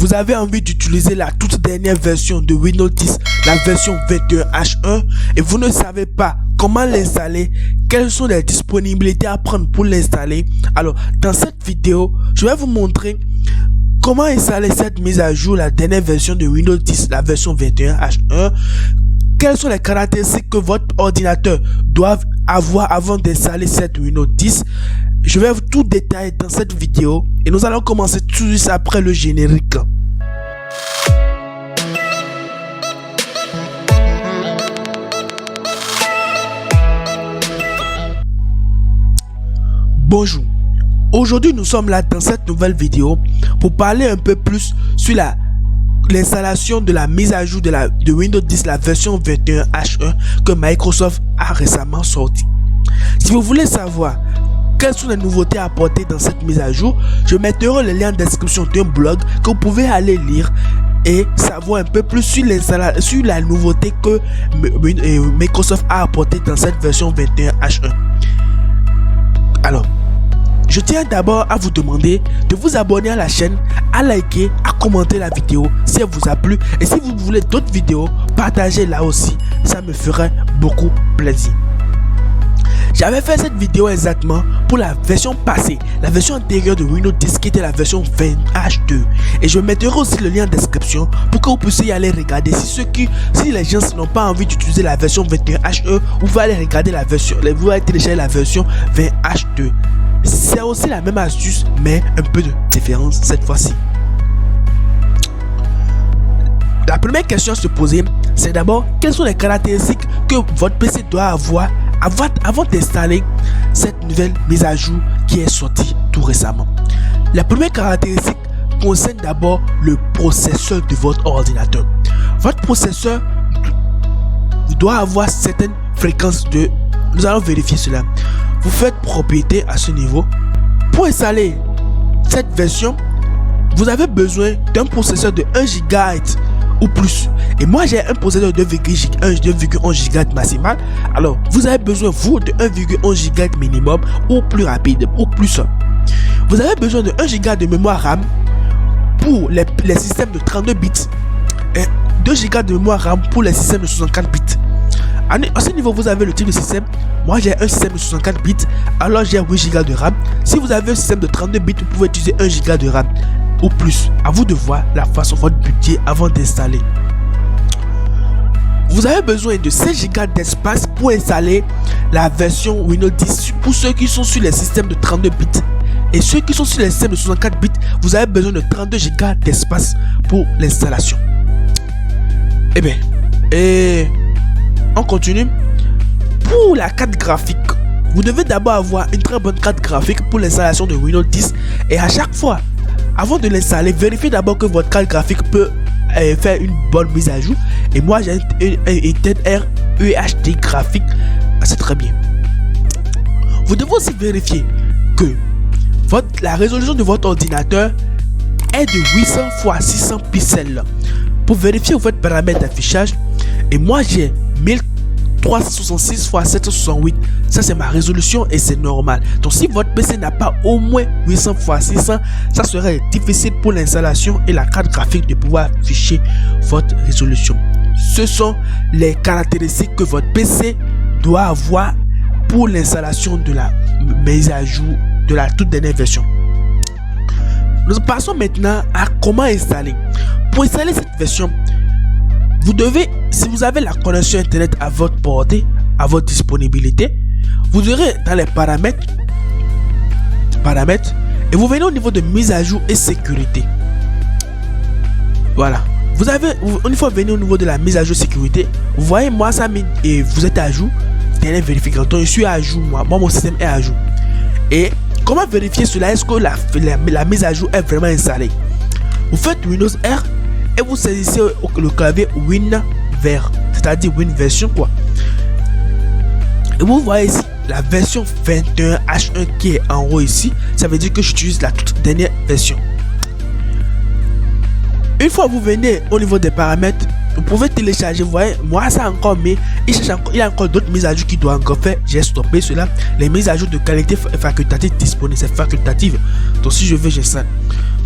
Vous avez envie d'utiliser la toute dernière version de Windows 10, la version 21H1, et vous ne savez pas comment l'installer, quelles sont les disponibilités à prendre pour l'installer. Alors, dans cette vidéo, je vais vous montrer comment installer cette mise à jour, la dernière version de Windows 10, la version 21H1. Quelles sont les caractéristiques que votre ordinateur doit avoir avant d'installer cette Windows 10. Je vais tout détailler dans cette vidéo et nous allons commencer tout de suite après le générique. Bonjour, aujourd'hui nous sommes là dans cette nouvelle vidéo pour parler un peu plus sur l'installation de la mise à jour de Windows 10, la version 21H1 que Microsoft a récemment sorti. Si vous voulez savoir quelles sont les nouveautés apportées dans cette mise à jour, je mettrai le lien en description d'un blog que vous pouvez aller lire et savoir un peu plus sur la nouveauté que Microsoft a apportée dans cette version 21H1. Alors, je tiens d'abord à vous demander de vous abonner à la chaîne, à liker, à commenter la vidéo si elle vous a plu, et si vous voulez d'autres vidéos, partagez-la aussi, ça me ferait beaucoup plaisir. J'avais fait cette vidéo exactement pour la version passée, la version antérieure de Windows 10 qui était la version 20H2, et je mettrai aussi le lien en description pour que vous puissiez y aller regarder. Si les gens n'ont pas envie d'utiliser la version 21H1, vous pouvez aller regarder la version, vous allez télécharger la version 20H2. C'est aussi la même astuce, mais un peu de différence cette fois-ci. La première question à se poser, c'est d'abord quelles sont les caractéristiques que votre PC doit avoir avant d'installer cette nouvelle mise à jour qui est sortie tout récemment. La première caractéristique concerne d'abord le processeur de votre ordinateur. Votre processeur doit avoir certaines fréquences de... Nous allons vérifier cela. Vous faites propriété à ce niveau. Pour installer cette version, vous avez besoin d'un processeur de 1 GHz ou plus. Et moi j'ai un processeur de 2,1 GHz maximal. Alors vous avez besoin vous de 1,1 GHz minimum ou plus rapide ou plus. Vous avez besoin de 1 GHz de mémoire RAM pour les systèmes de 32 bits et 2 GHz de mémoire RAM pour les systèmes de 64 bits. À ce niveau, vous avez le type de système. Moi, j'ai un système de 64 bits, alors j'ai 8 Go de RAM. Si vous avez un système de 32 bits, vous pouvez utiliser 1 Go de RAM ou plus. À vous de voir la façon de votre budget avant d'installer. Vous avez besoin de 16 Go d'espace pour installer la version Windows 10 pour ceux qui sont sur les systèmes de 32 bits. Et ceux qui sont sur les systèmes de 64 bits, vous avez besoin de 32 Go d'espace pour l'installation. Eh bien, on continue. Pour la carte graphique, vous devez d'abord avoir une très bonne carte graphique pour l'installation de Windows 10. Et à chaque fois, avant de l'installer, vérifiez d'abord que votre carte graphique peut faire une bonne mise à jour. Et moi, j'ai une Intel UHD graphique. C'est très bien. Vous devez aussi vérifier que la résolution de votre ordinateur est de 800 x 600 pixels. Pour vérifier votre paramètre d'affichage, et moi j'ai 1366 x 768. Ça c'est ma résolution et c'est normal. Donc si votre PC n'a pas au moins 800 x 600, ça serait difficile pour l'installation et la carte graphique de pouvoir afficher votre résolution. Ce sont les caractéristiques que votre PC doit avoir pour l'installation de la mise à jour de la toute dernière version. Nous passons maintenant à comment installer. Pour installer cette version, vous devez, si vous avez la connexion internet à votre portée, à votre disponibilité, vous irez dans les paramètres et vous venez au niveau de mise à jour et sécurité. Voilà. Une fois venu au niveau de la mise à jour sécurité, vous voyez moi ça et vous êtes à jour. Dernier vérificateur, je suis à jour moi mon système est à jour. Et comment vérifier cela? Est-ce que la mise à jour est vraiment installée? Vous faites Windows R et vous saisissez le clavier Win vert, c'est-à-dire Win version quoi. Et vous voyez ici la version 21H1 qui est en haut ici, ça veut dire que j'utilise la toute dernière version. Une fois vous venez au niveau des paramètres, vous pouvez télécharger, vous voyez, moi ça encore, mais il y a encore d'autres mises à jour qui doivent encore faire. J'ai stoppé cela. Les mises à jour de qualité facultative disponibles, c'est facultative. Donc si je veux, j'installe.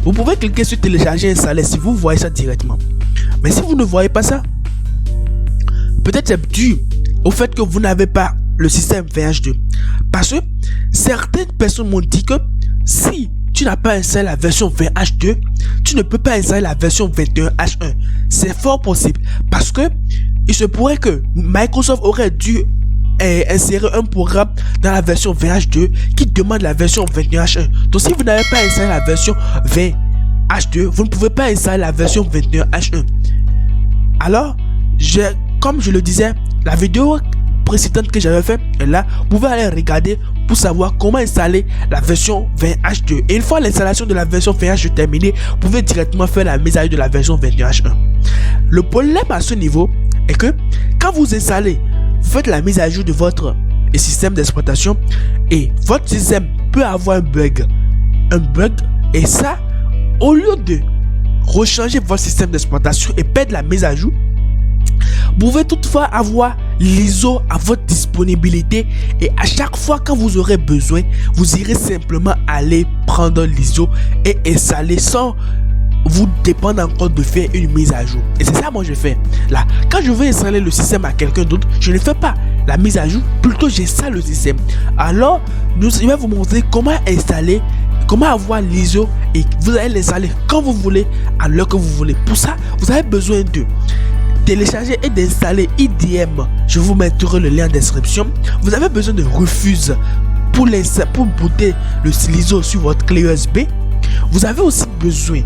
Vous pouvez cliquer sur télécharger et installer si vous voyez ça directement. Mais si vous ne voyez pas ça, peut-être c'est dû au fait que vous n'avez pas le système VH2. Parce que certaines personnes m'ont dit que si tu n'as pas installé la version VH2, tu ne peux pas installer la version 21H1. C'est fort possible parce que il se pourrait que Microsoft aurait dû insérer un programme dans la version VH2 qui demande la version 21H1. Donc si vous n'avez pas installé la version VH2, vous ne pouvez pas installer la version 21H1. Alors, comme je le disais, la vidéo précédente que j'avais fait est là. Vous pouvez aller regarder pour savoir comment installer la version 20H2. Et une fois l'installation de la version 20H2 terminée, vous pouvez directement faire la mise à jour de la version 21H1. Le problème à ce niveau est que quand vous installez, vous faites la mise à jour de votre système d'exploitation et votre système peut avoir un bug. Et ça, au lieu de rechanger votre système d'exploitation et perdre la mise à jour, vous pouvez toutefois avoir l'ISO à votre disponibilité et à chaque fois quand vous aurez besoin, vous irez simplement aller prendre l'ISO et installer sans vous dépendre encore de faire une mise à jour. Et c'est ça moi je fais. Là, quand je veux installer le système à quelqu'un d'autre, je ne fais pas la mise à jour, plutôt j'installe le système. Alors, je vais vous montrer comment installer, comment avoir l'ISO et vous allez l'installer quand vous voulez, à l'heure que vous voulez. Pour ça, vous avez besoin de télécharger et d'installer IDM. Je vous mettrai le lien en description. Vous avez besoin de Rufus pour booter l'ISO sur votre clé USB. Vous avez aussi besoin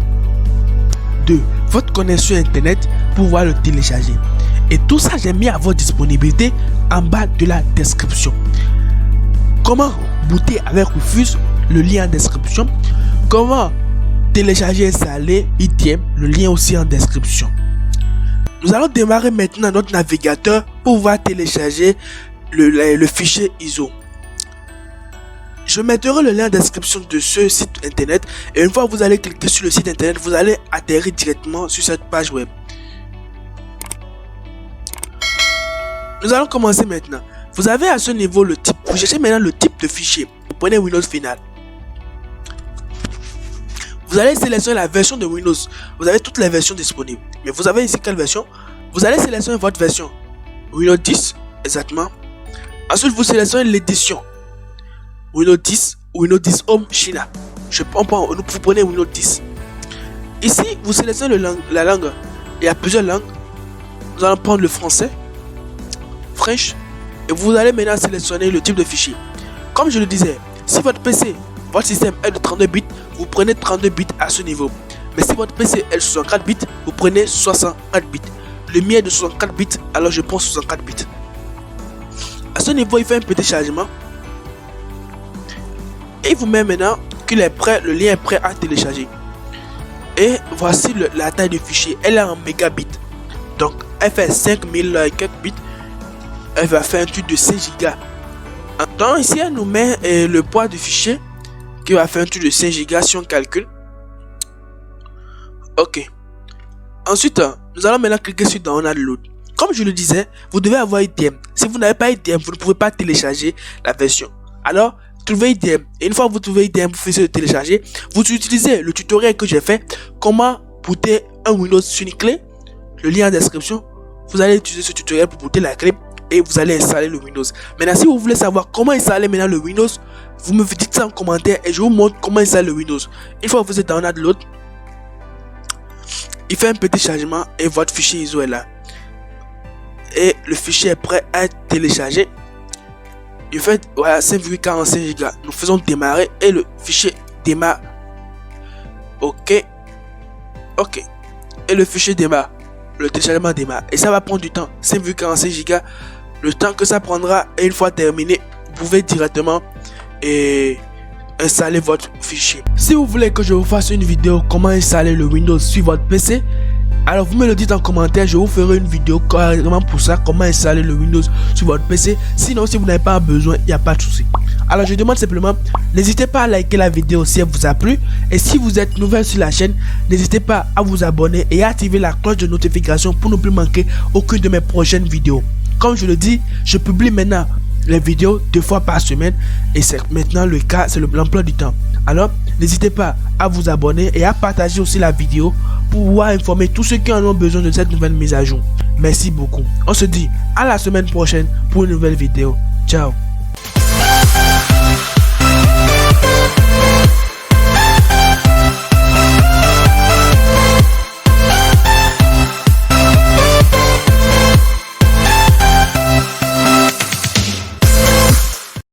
de votre connexion internet pour pouvoir le télécharger. Et tout ça, j'ai mis à votre disponibilité en bas de la description. Comment booter avec Rufus? Le lien en description. Comment télécharger et installer IDM? Le lien aussi en description. Nous allons démarrer maintenant notre navigateur pour pouvoir télécharger le fichier ISO. Je mettrai le lien en description de ce site internet et une fois que vous allez cliquer sur le site internet, vous allez atterrir directement sur cette page web. Nous allons commencer maintenant. Vous avez à ce niveau le type. Vous cherchez maintenant le type de fichier. Vous prenez Windows Final. Vous allez sélectionner la version de Windows. Vous avez toutes les versions disponibles. Mais vous avez ici quelle version? Vous allez sélectionner votre version. Windows 10, exactement. Ensuite, vous sélectionnez l'édition. Windows 10 ou Windows 10 Home China. Vous prenez Windows 10. Ici, vous sélectionnez la langue. Il y a plusieurs langues. Nous allons prendre le français, French. Et vous allez maintenant sélectionner le type de fichier. Comme je le disais, si votre PC, votre système est de 32 bits, vous prenez 32 bits à ce niveau. Mais si votre PC est de 64 bits, vous prenez 64 bits. Le mien est de 64 bits, alors je prends 64 bits. À ce niveau, il fait un petit chargement. Et il vous met maintenant qu'il est prêt, le lien est prêt à télécharger. Et voici la taille du fichier. Elle est en mégabits. Donc, elle fait 5000 quelques bits. Elle va faire un truc de 5 Go. Donc, ici, elle nous met le poids du fichier qui va faire un truc de 5 Go si on calcule. Ok. Ensuite, nous allons maintenant cliquer sur Download. Comme je le disais, vous devez avoir IDM. Si vous n'avez pas IDM, vous ne pouvez pas télécharger la version. Alors, trouvez IDM. Et une fois que vous trouvez IDM, vous faites le télécharger. Vous utilisez le tutoriel que j'ai fait. Comment booter un Windows sur une clé. Le lien en description. Vous allez utiliser ce tutoriel pour booter la clé. Et vous allez installer le Windows. Maintenant, si vous voulez savoir comment installer maintenant le Windows, vous me dites ça en commentaire et je vous montre comment installer le Windows. Une fois que vous êtes dans Download, il fait un petit chargement et votre fichier ISO est là. Et le fichier est prêt à être téléchargé. Il fait voilà 5,45 Go. Nous faisons démarrer et le fichier démarre. Ok. Et le fichier démarre. Le téléchargement démarre. Et ça va prendre du temps. 5,45 Go. Le temps que ça prendra. Et une fois terminé, vous pouvez directement installer votre fichier. Si vous voulez que je vous fasse une vidéo comment installer le Windows sur votre PC, alors vous me le dites en commentaire, je vous ferai une vidéo carrément pour ça, comment installer le Windows sur votre PC. Sinon, si vous n'avez pas besoin, il n'y a pas de souci. Alors je demande simplement, n'hésitez pas à liker la vidéo si elle vous a plu. Et si vous êtes nouvelle sur la chaîne, n'hésitez pas à vous abonner et à activer la cloche de notification pour ne plus manquer aucune de mes prochaines vidéos. Comme je le dis, je publie maintenant les vidéos 2 fois par semaine et c'est maintenant le cas, c'est l'emploi du temps. Alors, N'hésitez pas à vous abonner et à partager aussi la vidéo pour pouvoir informer tous ceux qui en ont besoin de cette nouvelle mise à jour. Merci beaucoup. On se dit à la semaine prochaine pour une nouvelle vidéo. Ciao.